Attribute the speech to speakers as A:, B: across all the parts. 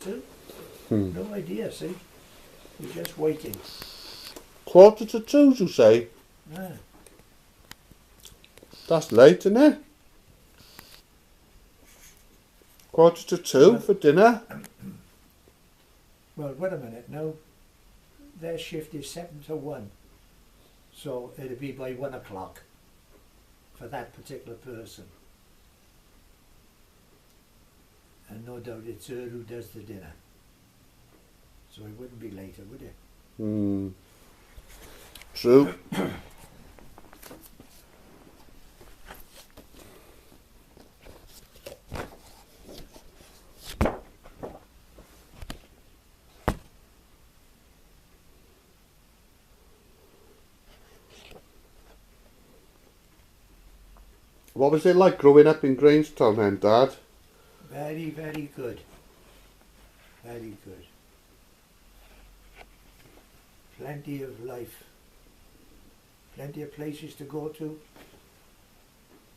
A: 2. No idea, see? We're just waiting.
B: 1:45, you say?
A: Ah.
B: That's late, isn't it? 1:45 for dinner.
A: Well, wait a minute now. Their shift is 7 to 1. So it'll be by 1 o'clock for that particular person. And no doubt it's her who does the dinner. So it wouldn't be later, would it?
B: True. What was it like growing up in Grangetown then, Dad?
A: Very, very good. Very good. Plenty of life. Plenty of places to go to.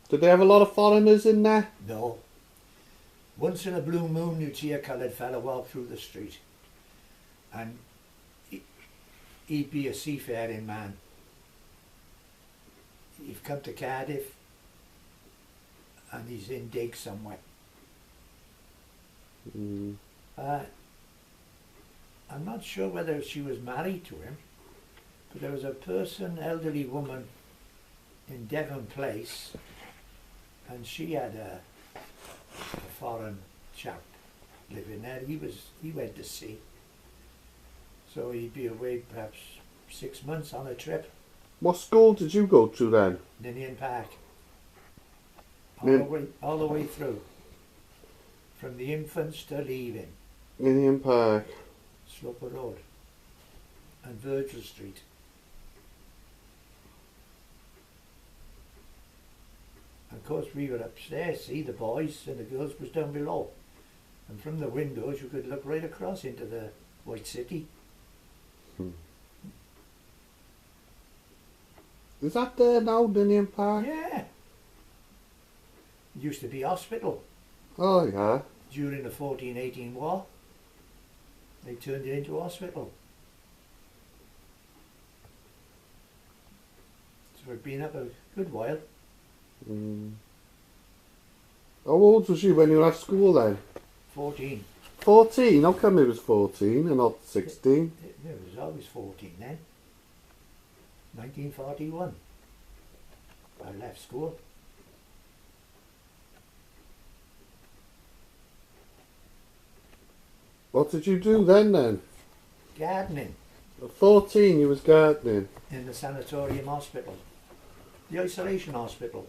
B: Did they have a lot of foreigners in there?
A: No. Once in a blue moon you'd see a coloured fella walk through the street. And he'd be a seafaring man. He'd come to Cardiff and he's in dig somewhere. I'm not sure whether she was married to him, but there was a person, elderly woman in Devon Place, and she had a foreign chap living there. He went to sea, so he'd be away perhaps 6 months on a trip.
B: What school did you go to then?
A: Ninian Park. All the way through. From the infants to leaving.
B: Ninian Park.
A: Sloper Road. And Virgil Street. Of course we were upstairs, see, the boys and the girls was down below. And from the windows you could look right across into the White City.
B: Is that there now, Ninian Park?
A: Yeah. It used to be hospital.
B: Oh yeah.
A: During the 14-18 war. They turned it into a hospital. So we've been up a good while.
B: How old was you when you left school then?
A: 14.
B: 14? How come it was 14 and not 16?
A: It was always 14 then. 1941. I left school.
B: What did you do then?
A: Gardening.
B: At 14 you was gardening.
A: In the sanatorium hospital. The isolation hospital.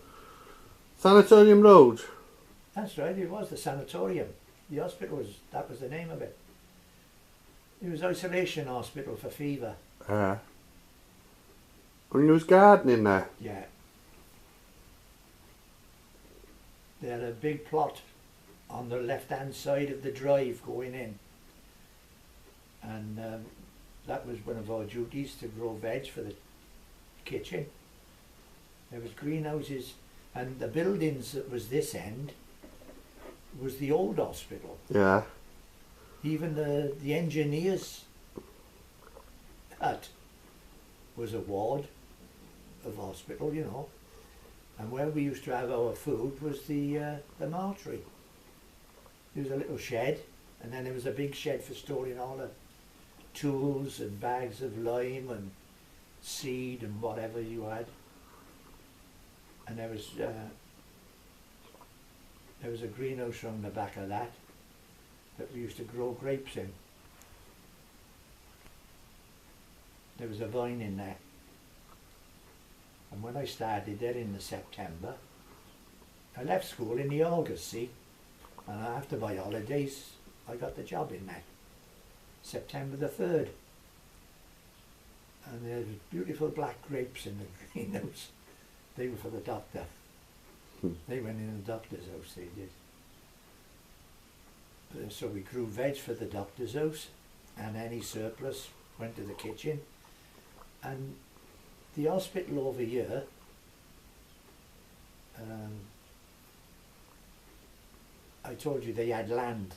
B: Sanatorium Road?
A: That's right, it was the sanatorium. The hospital that was the name of it. It was isolation hospital for fever.
B: And you was gardening there?
A: Yeah. They had a big plot on the left hand side of the drive going in. And that was one of our duties, to grow veg for the kitchen. There was greenhouses, and the buildings that was this end was the old hospital.
B: Yeah.
A: Even the engineer's hut was a ward of hospital, you know. And where we used to have our food was the mortuary. There was a little shed, and then there was a big shed for storing all the tools and bags of lime and seed and whatever you had. And there was a greenhouse around the back of that we used to grow grapes in. There was a vine in there. And when I started there in the September, I left school in the August, see? And after my holidays, I got the job in there. September the 3rd. And there was beautiful black grapes in the greenhouse. They were for the doctor. They went in the doctor's house, they did. So we grew veg for the doctor's house, and any surplus went to the kitchen. And the hospital over here, I told you they had land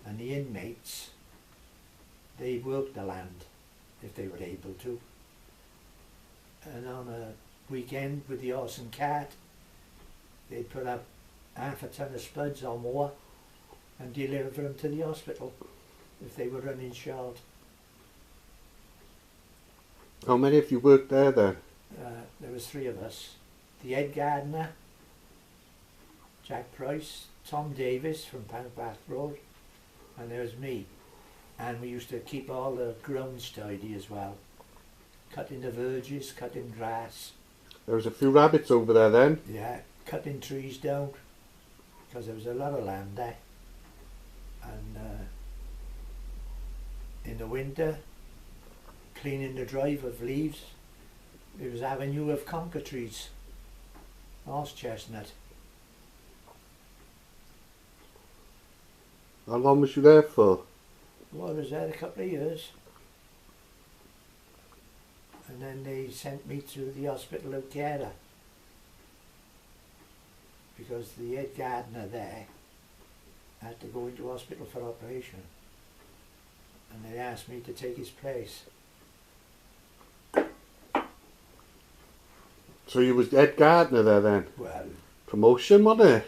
A: and the inmates, they worked the land if they were able to. And on a weekend with the horse and cart, they'd put up half a ton of spuds or more and deliver them to the hospital if they were running short.
B: How many of you worked there then?
A: There was 3 of us. The head gardener, Jack Price, Tom Davis from Poundbath Road, and there was me. And we used to keep all the grounds tidy as well. Cutting the verges, cutting grass.
B: There was a few rabbits over there then.
A: Yeah, cutting trees down, because there was a lot of land there. And in the winter, cleaning the drive of leaves. There was avenue of conker trees, horse chestnut.
B: How long was you there for?
A: Well, I was there a couple of years. And then they sent me to the hospital of Cardiff, because the head gardener there had to go into hospital for operation, and they asked me to take his place.
B: So you was head gardener there then?
A: Well,
B: Promotion, wasn't it?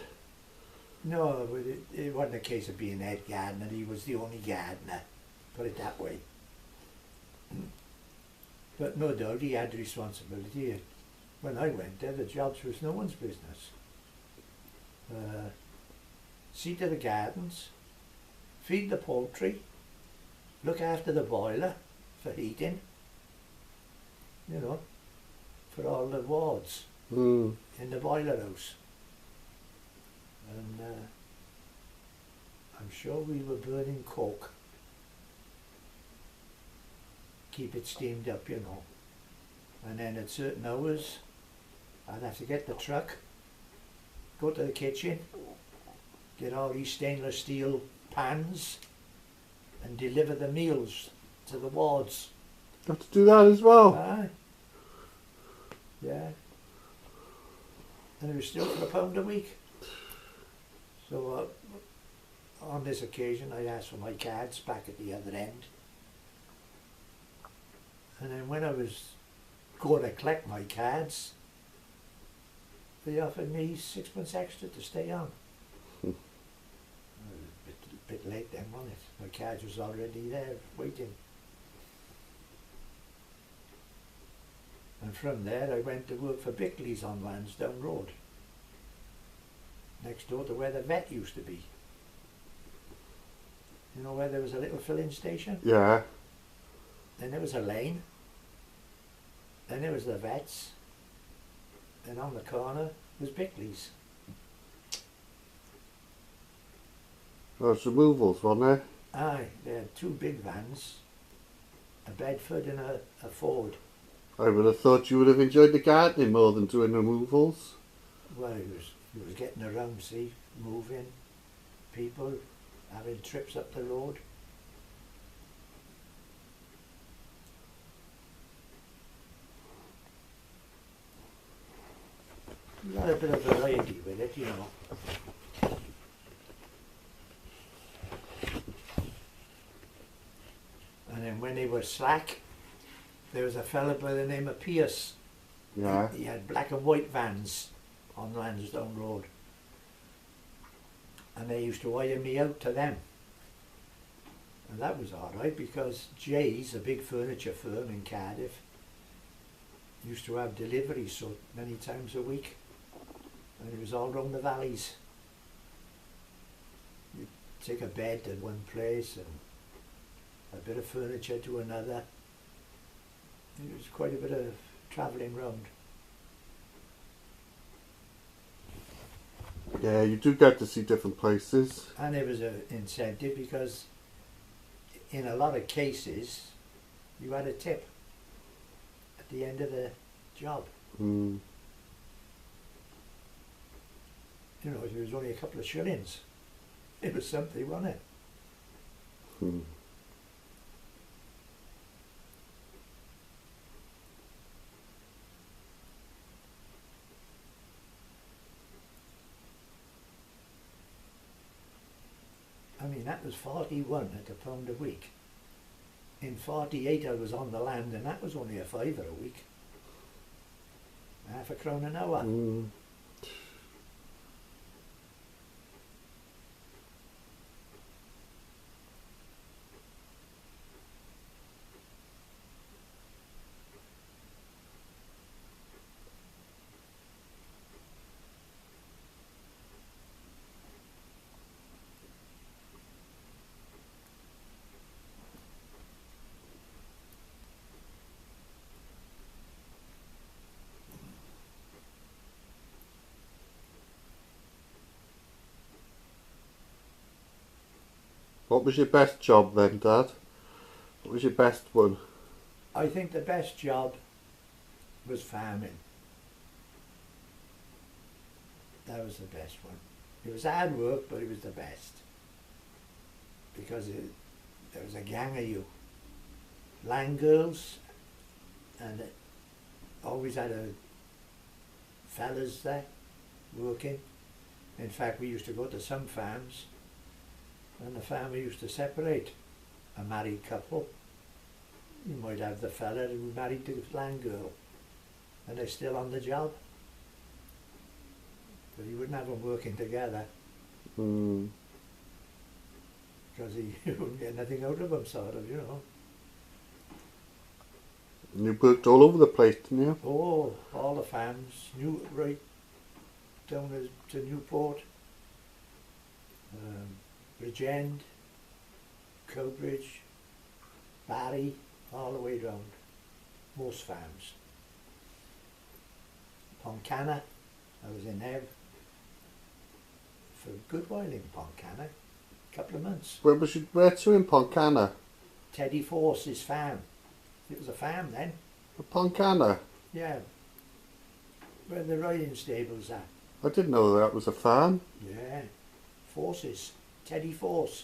A: no, it wasn't a case of being head gardener, he was the only gardener, put it that way. But no doubt he had responsibility. When I went there, the jobs was no one's business. See to the gardens, feed the poultry, look after the boiler for heating, you know, for all the wards in the boiler house. And I'm sure we were burning coke. Keep it steamed up, you know. And then at certain hours, I'd have to get the truck, go to the kitchen, get all these stainless steel pans, and deliver the meals to the wards.
B: You have to do that as well?
A: Aye. Yeah. And it was still for £1 a week. So on this occasion, I asked for my cards back at the other end. And then when I was going to collect my cards, they offered me 6 months extra to stay on. A bit late then, wasn't it? My cards was already there, waiting. And from there I went to work for Bickley's on Lansdowne Road, next door to where the vet used to be. You know where there was a little filling station?
B: Yeah.
A: Then there was a lane. Then there was the vets. And on the corner was Bickley's.
B: Those removals, wasn't there?
A: Aye, they had 2 big vans, a Bedford and a Ford.
B: I would have thought you would have enjoyed the gardening more than doing removals.
A: Well, it was getting around, see, moving, people, having trips up the road. You got a bit of variety with it, you know. And then when they were slack, there was a fella by the name of Pierce.
B: Yeah.
A: He had black and white vans on Lansdowne Road. And they used to hire me out to them. And that was alright, because Jay's, a big furniture firm in Cardiff, used to have deliveries so many times a week. And it was all round the valleys. You'd take a bed at one place and a bit of furniture to another. It was quite a bit of travelling round.
B: Yeah, you do get to see different places.
A: And it was an incentive, because in a lot of cases you had a tip at the end of the job.
B: Mm.
A: You know, it was only a couple of shillings. It was something, wasn't it?
B: Mm.
A: I mean, mean, that was 41 at a pound a week. In 48 I was on the land, and that was only a fiver a week. £0.50 an hour.
B: Mm. What was your best job then, Dad? What was your best one?
A: I think the best job was farming. That was the best one. It was hard work, but it was the best. Because there was a gang of you. Land girls, and always had fellas there working. In fact, we used to go to some farms, and the farmer used to separate a married couple. You might have the fella who married the land girl, and they're still on the job. But he wouldn't have them working together,
B: Mm.
A: because he wouldn't get nothing out of them, sort of, you know.
B: And you worked all over the place, didn't you?
A: Oh, all the farms, right down to Newport, Bridgend, Cowbridge, Barry, all the way round. Most farms. Pontcanna, I was in there for a good while in Pontcanna, a couple of months.
B: Where to in Pontcanna?
A: Teddy Force's farm. It was a farm then.
B: Pontcanna?
A: Yeah. Where the riding stables are.
B: I didn't know that was a farm.
A: Yeah. Forces. Teddy Force.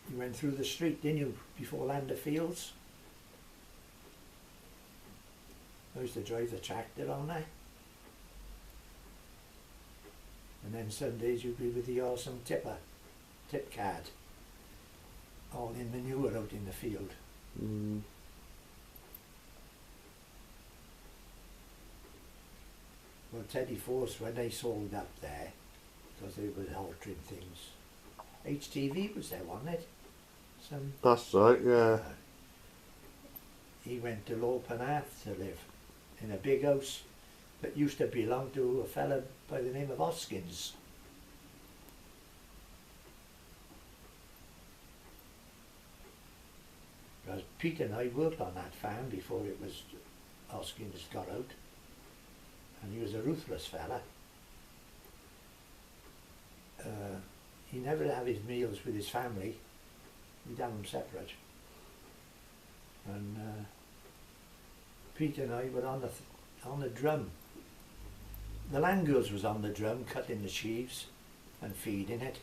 A: You went through the street, didn't you, before Lander Fields? I used to drive the tractor on there. And then Sundays you'd be with the awesome tip card. All in manure out in the field.
B: Mm.
A: Well, Teddy Force, when they sold up there, because they were altering things, HTV was there, wasn't it?
B: That's right, yeah.
A: He went to Low Penarth to live in a big house that used to belong to a fella by the name of Hoskins. Because Pete and I worked on that farm before it was Hoskins got out, and he was a ruthless fella. He never had his meals with his family. He'd have them separate. And Pete and I were on the drum. The land girls was on the drum, cutting the sheaves and feeding it,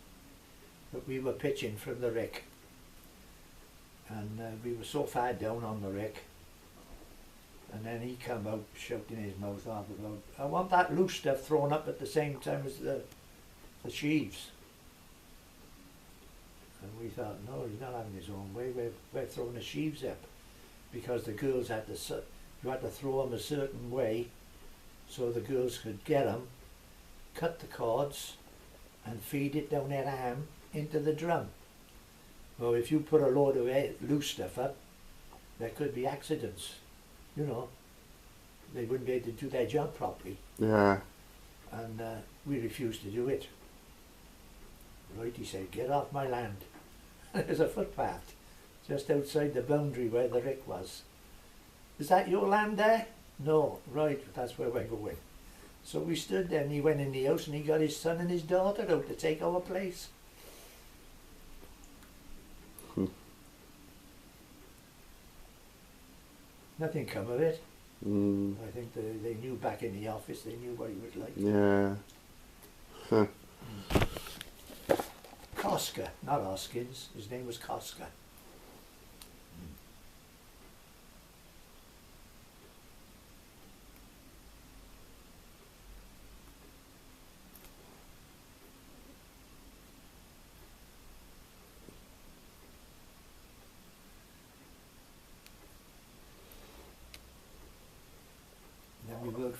A: but we were pitching from the rick. And we were so far down on the rick, and then he come out shouting his mouth off about, I want that loose stuff thrown up at the same time as the sheaves. And we thought, no, he's not having his own way, we're throwing the sheaves up, because the girls had to, you had to throw them a certain way so the girls could get them, cut the cords and feed it down their arm into the drum. Well, if you put a load of loose stuff up, there could be accidents, you know. They wouldn't be able to do their job properly.
B: Yeah.
A: And we refused to do it. Right, he said, get off my land. There's a footpath just outside the boundary where the rick was. Is that your land there? No, right, that's where we're going. So we stood there, and he went in the house and he got his son and his daughter out to take our place. Nothing come of it.
B: Mm.
A: I think they knew back in the office, they knew what he was like.
B: Yeah. Huh.
A: Koska, not Hoskins, his name was Koska.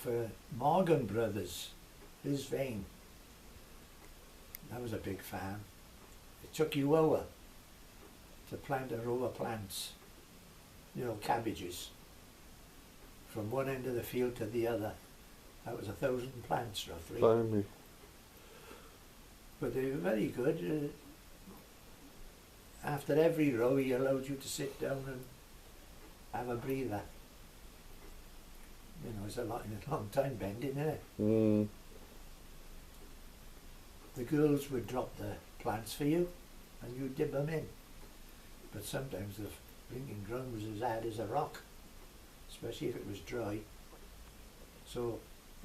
A: for Morgan Brothers, his vein. That was a big farm. It took you over to plant a row of plants, you know, cabbages, from one end of the field to the other. That was 1,000 plants roughly.
B: Blimey.
A: But they were very good. After every row he allowed you to sit down and have a breather. You know, it's a long time bending, isn't it?
B: Mm.
A: The girls would drop the plants for you and you dip them in. But sometimes the blinking ground was as hard as a rock, especially if it was dry. So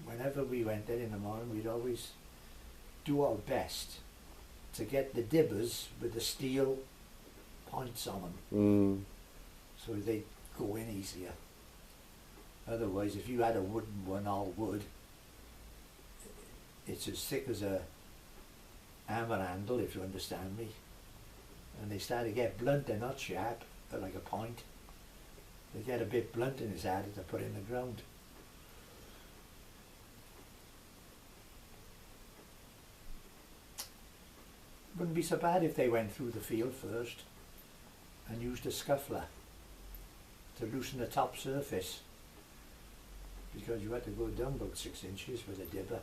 A: whenever we went there in the morning, we'd always do our best to get the dibbers with the steel points on them, so they'd go in easier. Otherwise, if you had a wooden one, all wood, it's as thick as a hammer handle, if you understand me. And they start to get blunt, they're not sharp, they're like a point. They get a bit blunt and it's harder to put in the ground. Wouldn't be so bad if they went through the field first and used a scuffler to loosen the top surface, because you had to go down about 6 inches with a dibber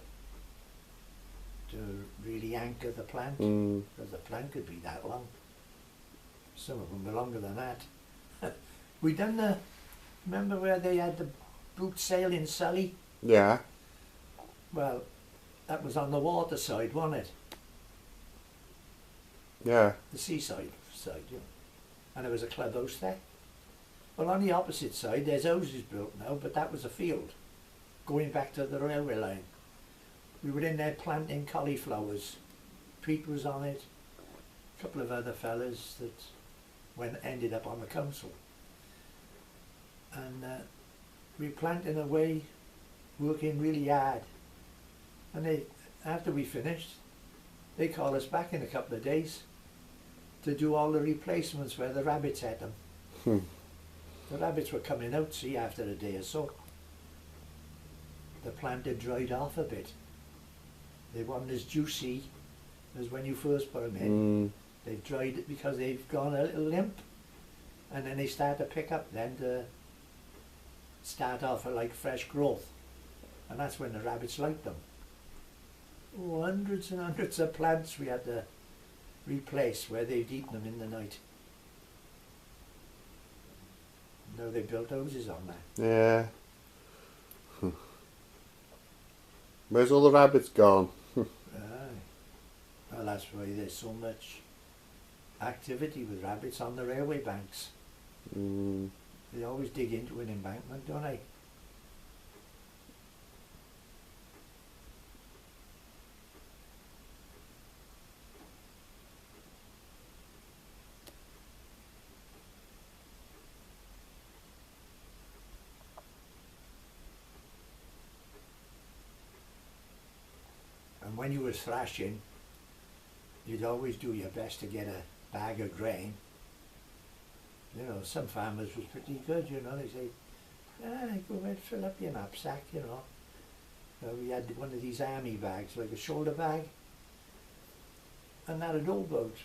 A: to really anchor the plant, because the plant could be that long. Some of them were longer than that. We done the, remember where they had the boot sale in Surrey?
B: Yeah.
A: Well, that was on the water side, wasn't it?
B: Yeah.
A: The seaside side, yeah. And there was a clubhouse there. Well, on the opposite side, there's houses built now, but that was a field going back to the railway line. We were in there planting cauliflowers. Pete was on it, a couple of other fellas that ended up on the council. And we were planting away, working really hard. And after we finished, they called us back in a couple of days to do all the replacements where the rabbits had them. The rabbits were coming out, see, after a day or so. The plant had dried off a bit. They weren't as juicy as when you first put them in. They've dried it because they've gone a little limp, and then they start to pick up then to start off at like fresh growth, and that's when the rabbits liked them. Oh, hundreds and hundreds of plants we had to replace where they'd eaten them in the night. Now they built houses on that.
B: Yeah. Where's all the rabbits gone?
A: Well, that's why there's so much activity with rabbits on the railway banks. They always dig into an embankment, don't they? And when you were thrashing, you'd always do your best to get a bag of grain. You know, some farmers was pretty good, you know, they say, go ahead, fill up your knapsack, you know. We had one of these army bags, like a shoulder bag, and that had all about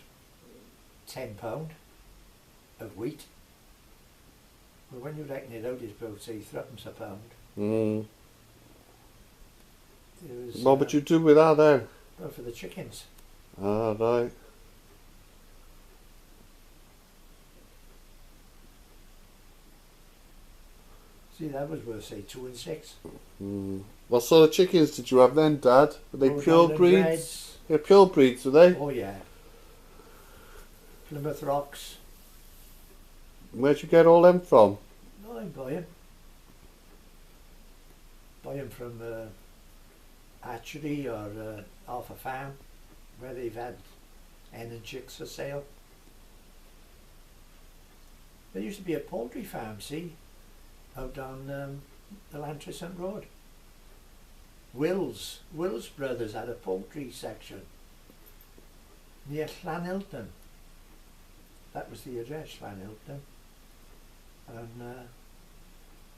A: £10 of wheat. Well, when you reckon it out, it's about, say, threepence a pound. It was,
B: what would you do with that then?
A: well, for the chickens.
B: Ah, right.
A: See, that was worth, say, 2 and 6.
B: What sort of chickens did you have then, Dad? Were they
A: Rhode
B: pure
A: Island
B: breeds?
A: Reds.
B: Yeah, pure breeds, were they?
A: Oh yeah. Plymouth Rocks.
B: Where'd you get all them from?
A: No, I buy them. Buy them from hatchery or off a farm where they've had hen and chicks for sale. There used to be a poultry farm, see, out on the Lantrisant Road. Will's Brothers had a poultry section near Llanhilton. That was the address, Llanhilton. And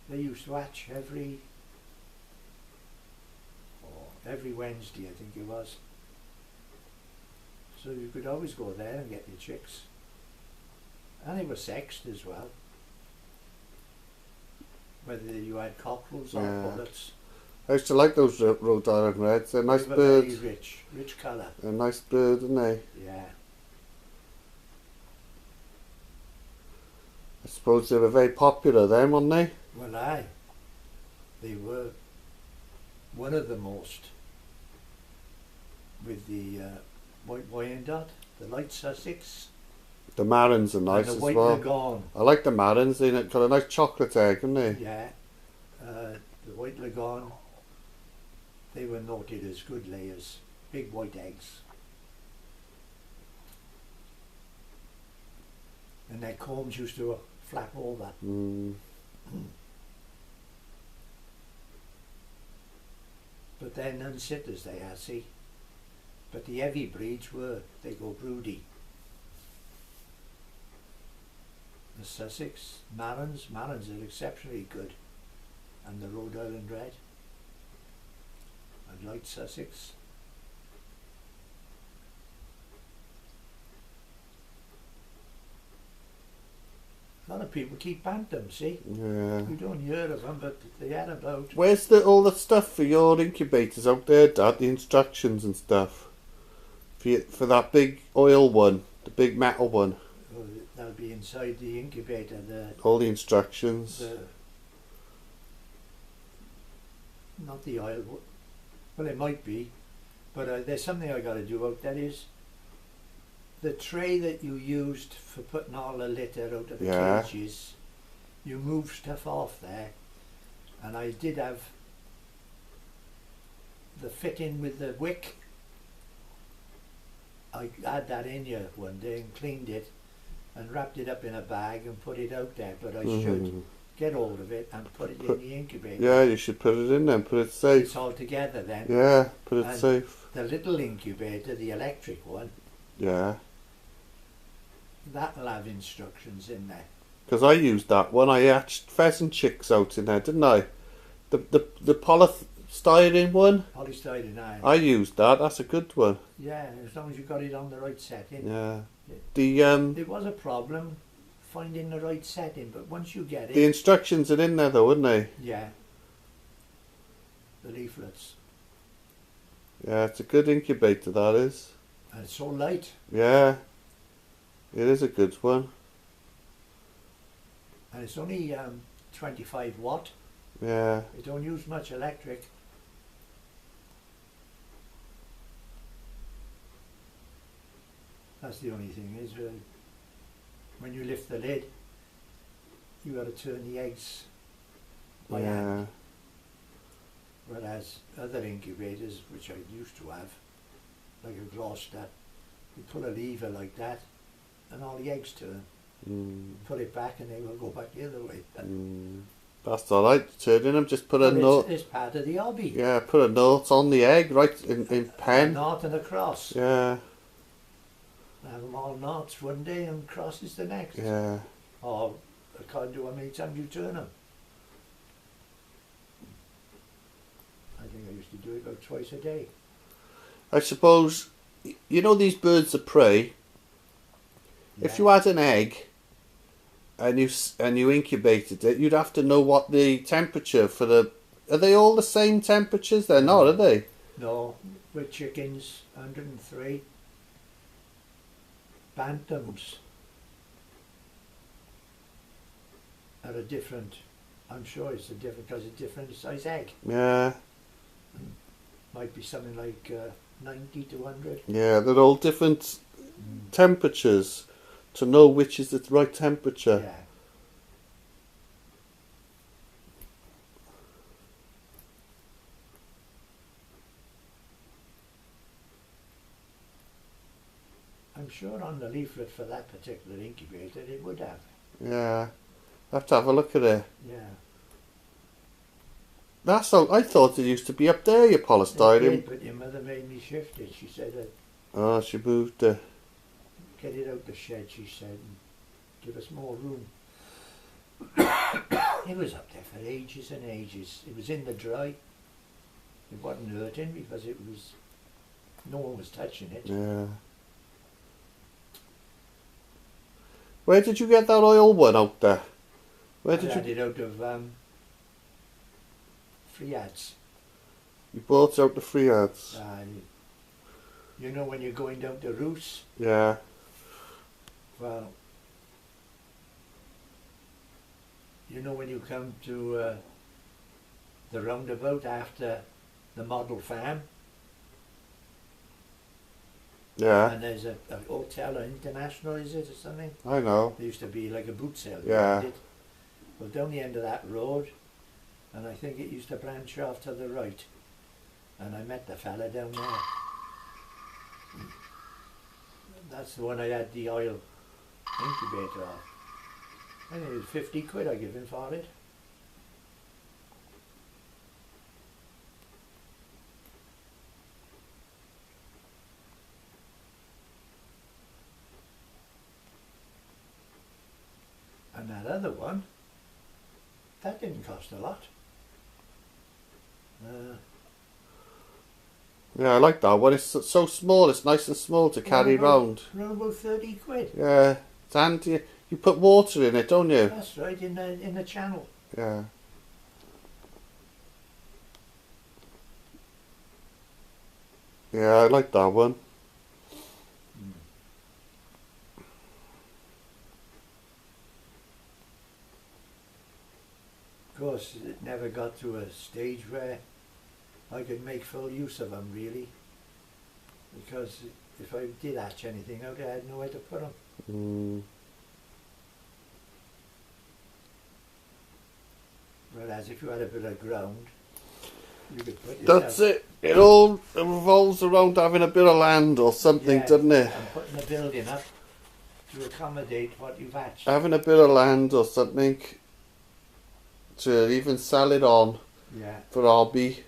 A: they used to hatch every every Wednesday, I think it was. So you could always go there and get your chicks. And they were sexed as well. Whether you had cockerels or
B: Yeah.
A: pullets.
B: I used to like those Rhode Island Reds. They're nice
A: They were
B: birds.
A: very rich colour.
B: They're a nice bird, aren't they?
A: Yeah.
B: I suppose they were very popular then, weren't they?
A: Well, aye. They were one of the most, with the white Wyandotte, the light Sussex,
B: The Marins are nice
A: and the
B: as
A: white
B: well.
A: Leghorn.
B: I like the Marins. They've got a nice chocolate egg, haven't they?
A: Yeah. The white Leghorn, they were noted as good layers, big white eggs. And their combs used to flap over.
B: Mm.
A: But they're none-sitters, they are, see. But the heavy breeds they go broody. The Sussex, Marins are exceptionally good. And the Rhode Island Red. And light Sussex. A lot of people keep bantams, see.
B: Yeah.
A: We don't hear of them, but they are about.
B: Where's all the stuff for your incubators out there, Dad? The instructions and stuff for that big oil one, the big metal one.
A: Oh, that'll be inside the incubator.
B: All the instructions.
A: Not the oil. Well, it might be, but there's something I got to do out. That is the tray that you used for putting all the litter out of the
B: Yeah.
A: cages. You move stuff off there, and I did have the fitting with the wick. I had that in here one day and cleaned it and wrapped it up in a bag and put it out there, but I should get hold of it and put it in the incubator.
B: Yeah, you should put it in then, put it safe.
A: It's all together then.
B: Yeah, put it
A: And
B: safe.
A: The little incubator, the electric one,
B: Yeah.
A: that'll have instructions in there.
B: Because I used that one. I hatched pheasant chicks out in there, didn't I? The polystyrene one.
A: Polystyrene iron.
B: I used that. That's a good one.
A: Yeah, as long as you got it on the right setting.
B: Yeah.
A: Yeah.
B: The
A: It was a problem finding the right setting, but once you get
B: the
A: it,
B: instructions are in there though, aren't they?
A: yeah, the leaflets.
B: Yeah, it's a good incubator, that is.
A: And it's so light,
B: Yeah. It is a good one.
A: and it's only 25 watt.
B: Yeah.
A: It don't use much electric. That's the only thing is when you lift the lid, you got to turn the eggs by hand. Whereas other incubators, which I used to have, like a Gloucester, you pull a lever like that, and all the eggs turn. Put it back, and they will go back the other way.
B: That's all right. Turning them, just put
A: But
B: a note.
A: it's part of the hobby.
B: Yeah, put a note on the egg, right in
A: A
B: pen.
A: knot and a cross.
B: Yeah.
A: Have them all knots one day and crosses the next.
B: Yeah.
A: Or I can't do how many times you turn them. I think I used to do it about twice a day.
B: I suppose, you know these birds of prey. If you had an egg and you incubated it, you'd have to know what the temperature for the. Are they all the same temperatures? They're not, are they?
A: No, with chickens, 103. Bantams are a different. I'm sure it's a different because it's a different size egg.
B: Yeah.
A: Might be something like 90 to 100.
B: Yeah, they're all different temperatures to know which is the right temperature.
A: Yeah. I'm sure on the leaflet for that particular incubator it would have.
B: Yeah. I have to have a look at it.
A: Yeah.
B: That's all. I thought it used to be up there, your
A: It
B: polystyrene.
A: did, but your mother made me shift it. She said,
B: Oh, she moved it.
A: get it out the shed, she said, and give us more room. It was up there for ages and ages. It was in the dry. It wasn't hurting because it was, no one was touching it.
B: Yeah. Where did you get that oil one out there? Where
A: I
B: did
A: had
B: you?
A: it out of free ads.
B: You bought out the free ads.
A: You know when you're going down to Roos?
B: Yeah.
A: Well, you know when you come to the roundabout after the model farm,
B: Yeah.
A: and there's a hotel or international, is it, or something?
B: I know.
A: There used to be like a boot sale
B: Yeah.
A: behind it. Well, down the end of that road, and I think it used to branch off to the right, and I met the fella down there. That's the one I had the oil incubator off. I think it was 50 quid I give him for it. And that other one, that didn't cost a lot.
B: Yeah, I like that one. It's so small. It's nice and small to carry round.
A: Around about 30 quid.
B: Yeah. It's handy. You put water in it, don't you?
A: That's right, in the channel.
B: Yeah. Yeah, I like that one.
A: Of course, it never got to a stage where I could make full use of them, really. Because if I did hatch anything out, I had nowhere to put them.
B: Mm.
A: Whereas if you had a bit of ground, you could put yourself...
B: That's it. It all revolves around having a bit of land or something,
A: Yeah,
B: doesn't it?
A: and putting a building up to accommodate what you've hatched.
B: Having a bit of land or something to even sell it on
A: Yeah.
B: for hobby.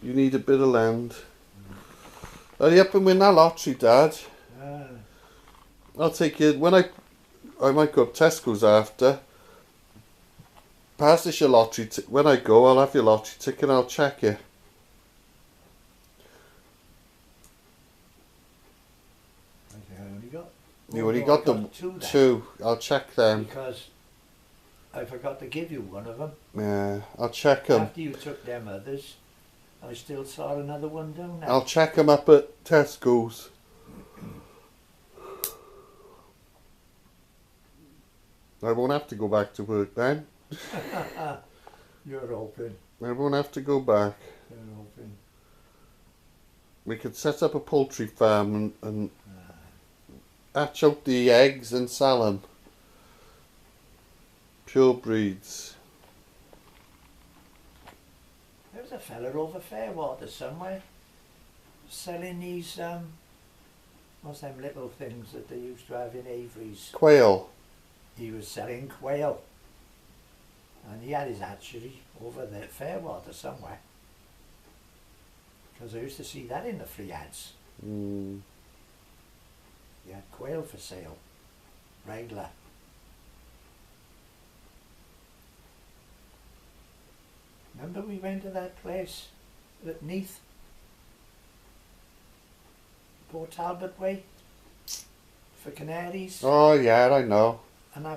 B: You need a bit of land. Are you up and win that lottery, Dad?
A: Ah,
B: I'll take you when I might go up Tesco's after. Pass us your lottery. When I go, I'll have your lottery ticket. And I'll check you.
A: I think I only got...
B: You only
A: no,
B: got
A: I
B: them
A: two then,
B: two. I'll check them.
A: because I forgot to give you one of them.
B: Yeah, I'll check them.
A: After you took them others, I still saw another one down there.
B: I'll check them up at Tesco's. I won't have to go back to work then.
A: You're hoping.
B: I won't have to go back.
A: You're hoping.
B: We could set up a poultry farm and hatch out the eggs and sell them. Pure breeds.
A: There was a fella over Fairwater somewhere selling these, what's them little things that they used to have in Avery's?
B: Quail.
A: He was selling quail. And he had his hatchery over there at Fairwater somewhere. Because I used to see that in the free ads.
B: Mm.
A: He had quail for sale. Regular. Remember we went to that place at Neath? Port Talbot way? For canaries?
B: Oh yeah, I know.
A: And that